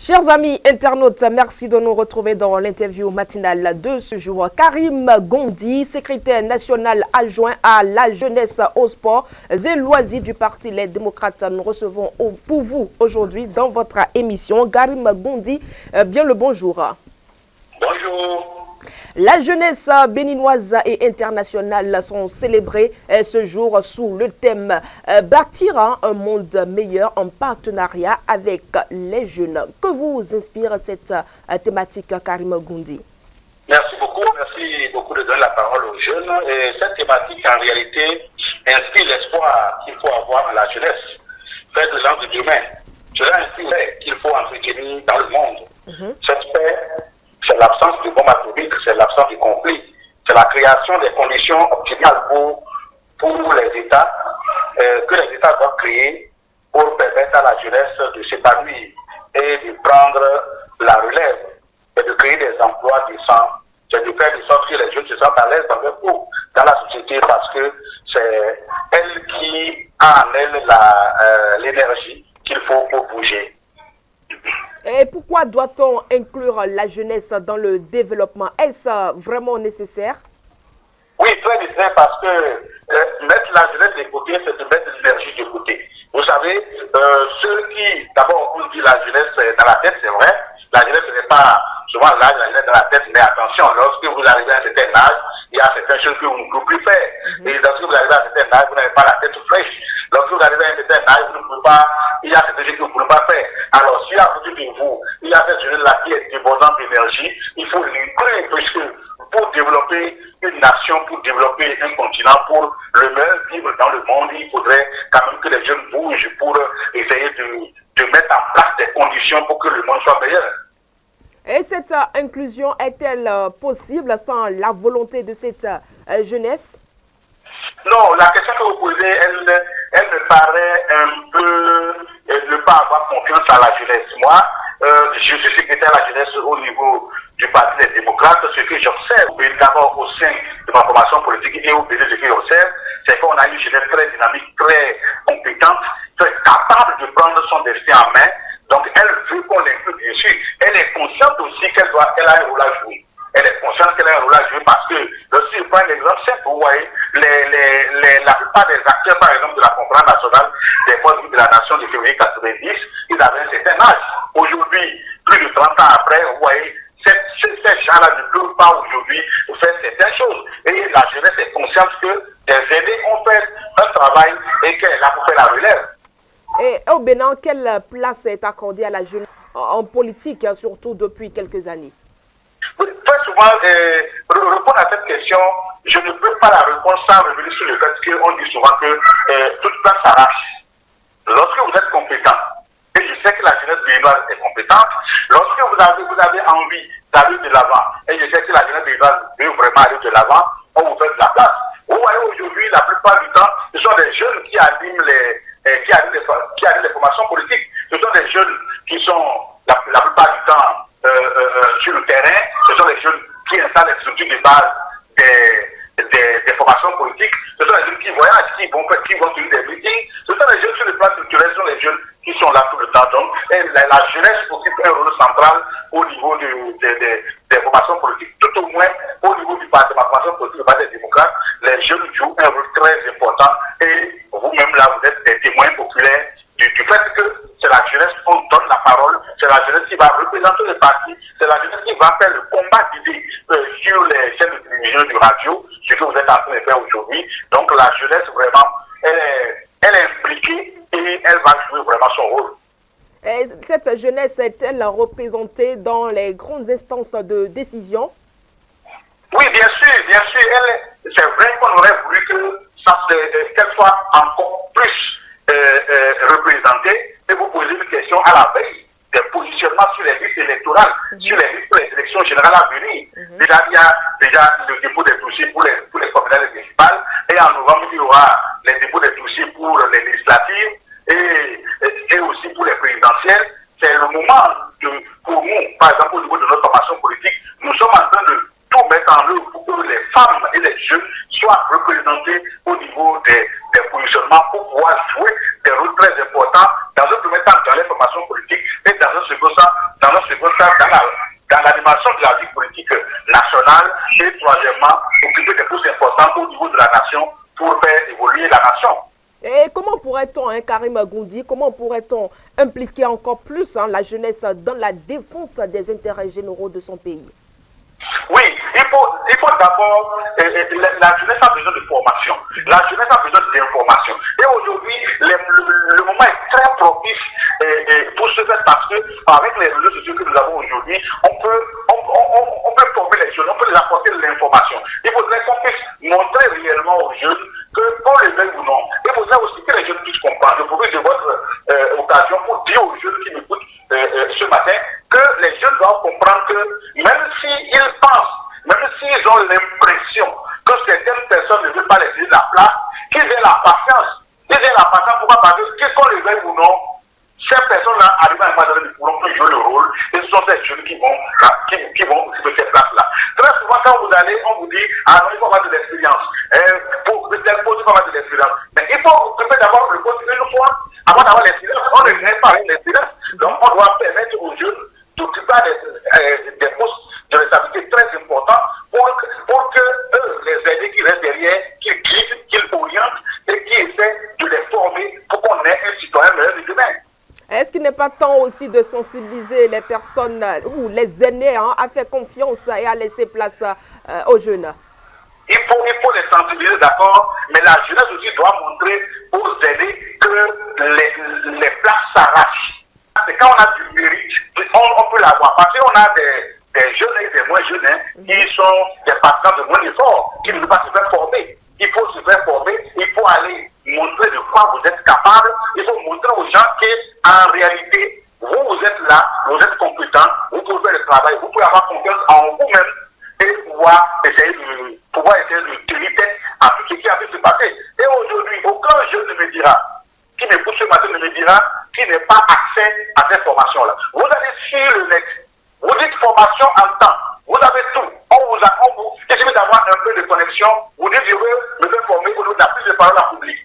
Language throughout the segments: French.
Chers amis internautes, merci de nous retrouver dans l'interview matinale de ce jour. Karim Gondi, secrétaire national adjoint à la jeunesse, au sport et loisirs du Parti Les Démocrates. Nous recevons pour vous aujourd'hui dans votre émission Karim Gondi. Bien le bonjour. Bonjour. La jeunesse béninoise et internationale sont célébrées ce jour sous le thème « Bâtir un monde meilleur en partenariat avec les jeunes ». Que vous inspire cette thématique, Karim Gondi? Merci beaucoup de donner la parole aux jeunes. Et cette thématique, en réalité, inspire l'espoir qu'il faut avoir en la jeunesse, faire de gens de demain. Cela inspire qu'il faut entretenir dans le monde. Cette paix, c'est l'absence de bombes atomiques, c'est l'absence de conflit, c'est la création des conditions optimales pour les États, que les États doivent créer pour permettre à la jeunesse de s'épanouir et de prendre la relève et de créer des emplois décents. C'est de faire de sorte que les jeunes se sentent à l'aise dans leur peau, dans la société, parce que c'est elle qui a en elle l'énergie qu'il faut pour bouger. Et pourquoi doit-on inclure la jeunesse dans le développement? Est-ce vraiment nécessaire? Oui, très nécessaire, parce que mettre la jeunesse de côté, c'est de mettre l'énergie de côté. Vous savez, ceux qui, d'abord, on dit la jeunesse dans la tête, c'est vrai. La jeunesse n'est pas souvent l'âge, la jeunesse dans la tête, mais attention, lorsque vous arrivez à un certain âge, il y a certaines choses que vous ne pouvez plus faire. Et lorsque vous arrivez à un certain âge, vous n'avez pas la tête fraîche. Lorsque vous arrivez à un certain âge, vous ne pouvez pas, il y a certaines choses que vous ne pouvez pas faire. Alors, si à côté de vous, il y a cette jeunesse-là qui est débordante d'énergie, il faut l'inclure, puisque pour développer une nation, pour développer un continent, pour le meilleur vivre dans le monde, il faudrait quand même que les jeunes bougent pour essayer de mettre en place des conditions pour que le monde soit meilleur. Et cette inclusion est-elle possible sans la volonté de cette jeunesse? Non, la question que vous posez, elle me paraît un peu ne pas avoir confiance à la jeunesse. Moi, je suis secrétaire à la jeunesse au niveau du Parti des démocrates. Ce que j'observe, d'abord au sein de ma formation politique et au Bénin, ce que j'observe, c'est qu'on a une jeunesse très dynamique, très compétente, très capable de prendre son destin en main. Donc, elle veut qu'on l'inclue, bien sûr. Elle est consciente aussi qu'elle a un rôle à jouer. Elle est consciente qu'elle a un rôle à jouer, parce que, si je prends un exemple simple, vous voyez, la plupart des acteurs, par exemple, de la conférence nationale des forces de la nation de février 90, ils avaient un certain âge. Aujourd'hui, plus de 30 ans après, vous voyez, ces gens-là ne peuvent pas aujourd'hui faire certaines choses. Et la jeunesse est consciente que des aînés ont fait un travail et qu'elle est là pour faire la relève. Et au Bénin, quelle place est accordée à la jeunesse en politique, surtout depuis quelques années? Très souvent, répondre à cette question, je ne peux pas la répondre sans revenir sur le fait qu'on dit souvent que toute place s'arrache. Lorsque vous êtes compétent, et je sais que la jeunesse béninoise est compétente, lorsque vous avez envie d'aller de l'avant, et je sais que la jeunesse béninoise veut vraiment aller de l'avant, on vous fait de la place. Vous voyez, aujourd'hui, la plupart du temps, ce sont des jeunes qui animent les formations politiques. Ce sont des jeunes qui sont, la plupart du temps, sur le terrain. Ce sont les jeunes qui installent les structures de base des formations politiques. Ce sont les jeunes qui voyagent, qui vont sur des meetings. Ce sont les jeunes sur le plan structurel, ce sont les jeunes qui sont là tout le temps. Donc, la jeunesse occupe un rôle central au niveau des formations politiques. Tout au moins, au niveau de ma formation politique, le Parti des démocrates, les jeunes jouent un rôle très important. Et vous-même, là, vous êtes des témoins populaires du fait que c'est la jeunesse qu'on donne la parole, c'est la jeunesse qui va représenter le parti, c'est la jeunesse qui va faire le combat d'idées sur les chaînes de télévision et de radio, ce que vous êtes en train de faire aujourd'hui. Donc la jeunesse, vraiment, elle est impliquée et elle va jouer vraiment son rôle. Et cette jeunesse est-elle représentée dans les grandes instances de décision? Oui, bien sûr. C'est vrai qu'on aurait voulu qu'elle soit encore plus représentée. Et vous posez une question à la veille des positionnements sur les listes électorales, sur les listes pour les élections générales à venir. Déjà, il y a déjà le dépôt des dossiers pour les communales et municipales. Et en novembre, il y aura les dépôts des dossiers pour les législatives et aussi pour les présidentielles. C'est le moment pour nous, par exemple, au niveau de notre formation politique, nous sommes en train de tout mettre en œuvre pour que les femmes et les jeunes soient représentés au niveau des positionnements pour pouvoir jouer des rôles très importants dans un premier temps dans les formations politiques et dans un second temps second, dans l'animation de la vie politique nationale, et troisièmement, occuper des postes importants au niveau de la nation pour faire évoluer la nation. Et comment pourrait-on, Karim Goundi, comment pourrait-on impliquer encore plus la jeunesse dans la défense des intérêts généraux de son pays? Oui, il faut d'abord, la jeunesse a besoin de formation, la jeunesse a besoin d'information. Et aujourd'hui, le moment est très propice pour ce faire parce qu'avec les réseaux sociaux que nous avons aujourd'hui, on peut former les jeunes, on peut les apporter de l'information. Il faudrait qu'on puisse montrer réellement aux jeunes que, qu'on les veuille ou non, il faudrait aussi que les jeunes puissent comprendre. Je profite de votre occasion pour dire aux jeunes qui m'écoutent ce matin que les jeunes doivent comprendre que même s'ils pensent, même s'ils ont l'impression que certaines personnes ne veulent pas les laisser la place, qu'ils aient la patience. Qu'ils aient la patience, pourquoi? Parce que qu'on les veuille ou non, ces personnes-là, arrivent à un moment donné, ne pourront plus jouer le rôle, et ce sont ces jeunes qui vont occuper ces places-là. Très souvent, quand vous allez, on vous dit, ah non, il faut avoir de l'expérience. Pour tel poste, il faut avoir de l'expérience. Mais il faut occuper d'abord le poste une fois, avant d'avoir l'expérience. On ne vient pas avec l'expérience. Donc, on doit permettre aux jeunes d'occuper des postes de responsabilité très importants pour que eux, les aider qui restent derrière, qu'ils guident, qu'ils orientent et qui essaient de les former pour qu'on ait un citoyen meilleur de demain. Est-ce qu'il n'est pas temps aussi de sensibiliser les personnes ou les aînés à faire confiance et à laisser place aux jeunes? Il faut les sensibiliser, d'accord, mais la jeunesse aussi doit montrer aux aînés que les places s'arrachent. C'est quand on a du mérite, on peut l'avoir. Parce qu'on a des jeunes et des moins jeunes qui sont des partisans de moins d'efforts, qui ne veulent pas se faire former. Il faut se faire former, il faut aller montrer de quoi vous êtes capable, il faut montrer aux gens qu'en réalité, vous êtes là, vous êtes compétent, vous pouvez faire le travail, vous pouvez avoir confiance en vous-même et pouvoir essayer de tenir tête à tout ce qui a pu se passer. Et aujourd'hui, aucun jeune ne me dira, qui m'écoute ce matin ne me dira, qui n'a pas accès à cette formation-là. Vous allez sur le net, vous dites formation en temps, vous avez tout. Il suffit d'avoir un peu de connexion, vous dites je veux me faire former au niveau de la prise de parole en public.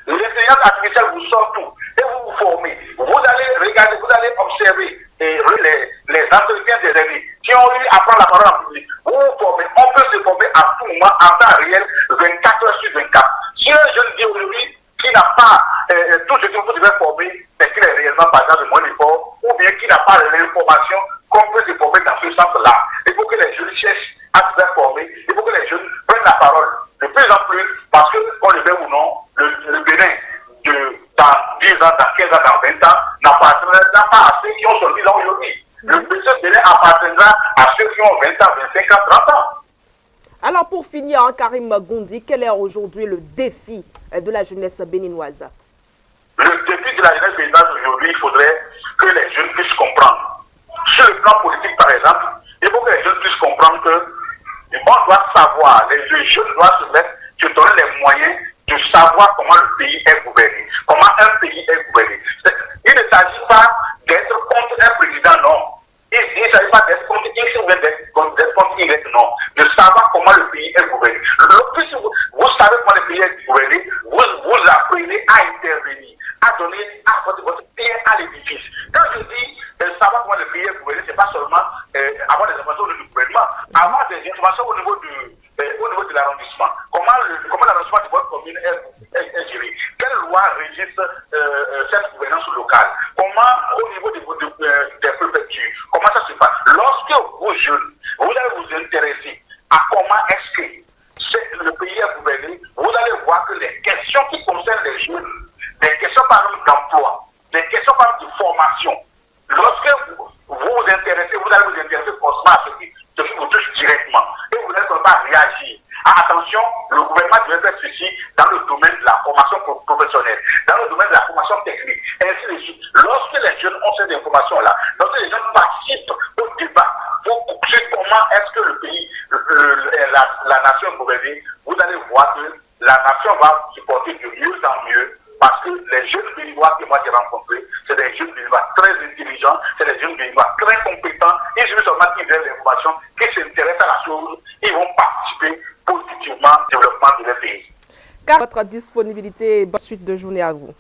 L'intelligence artificielle vous sort tout et vous vous formez. Vous allez regarder, vous allez observer les entretiens des aînés qui ont eu à prendre la parole en public. Vous vous formez. On peut se former à tout moment, en temps réel, 24 heures sur 24. Si un jeune dit aujourd'hui qui n'a pas tout ce qu'il faut se faire former, c'est qu'il est réellement pas de moins d'efforts, ou bien qu'il n'a pas l'information qu'on peut se former dans ce sens-là. Il faut que les jeunes cherchent à se faire former. Il faut que les jeunes prennent la parole de plus en plus, parce que, qu'on le veut ou non, le Bénin, dans 10 ans, dans 15 ans, dans 20 ans, n'appartiendra pas à ceux qui ont son bilan aujourd'hui. Le Bénin appartiendra à ceux qui ont 20 ans, 25 ans, 30 ans. Alors, pour finir, Karim Goundi, quel est aujourd'hui le défi de la jeunesse béninoise? Le défi de la jeunesse béninoise aujourd'hui, il faudrait que les jeunes puissent comprendre. Sur le plan politique, par exemple, il faut que les jeunes puissent comprendre que on doit savoir, les jeunes doivent se donner les moyens de savoir comment le pays est gouverné, comment un pays est gouverné. Il ne s'agit pas d'être contre un président, non. Il ne s'agit pas d'être contre X ou d'être contre Y, non. De savoir comment le pays est gouverné. Plus vous savez comment le pays est gouverné, vous apprenez à intervenir, à donner votre pierre à l'édifice. Quand je dis savoir comment le pays est gouverné, ce n'est pas seulement avoir des informations au niveau du gouvernement, avoir des informations au niveau de l'arrondissement. Comment l'arrondissement de votre commune est géré. Quelle loi régisse cette gouvernance locale. Comment au niveau des préfectures, comment ça se passe. Lorsque vous jeunes, vous allez vous intéresser à comment est-ce que le pays est gouverné, vous allez voir que les questions qui concernent les jeunes, des questions par exemple d'emploi, des questions par exemple de formation, lorsque vous vous intéressez, vous allez vous intéresser forcément à ce qui vous touche directement. Et vous n'allez pas réagir. Ah, attention, le gouvernement devait faire ceci dans le domaine de la formation professionnelle, dans le domaine de la formation technique, et ainsi de suite. Lorsque les jeunes ont ces informations-là, lorsque les jeunes participent au débat pour comprendre comment est-ce que le pays, la nation est gouvernée, vous allez voir que la nation va se porter de mieux en mieux. Parce que les jeunes béninois que moi j'ai rencontrés, c'est des jeunes béninois très intelligents, c'est des jeunes béninois très compétents. Ils suffit seulement qu'ils aient l'information, qu'ils s'intéressent à la chose, ils vont participer positivement au développement de leur pays. Car votre disponibilité, bonne suite de journée à vous.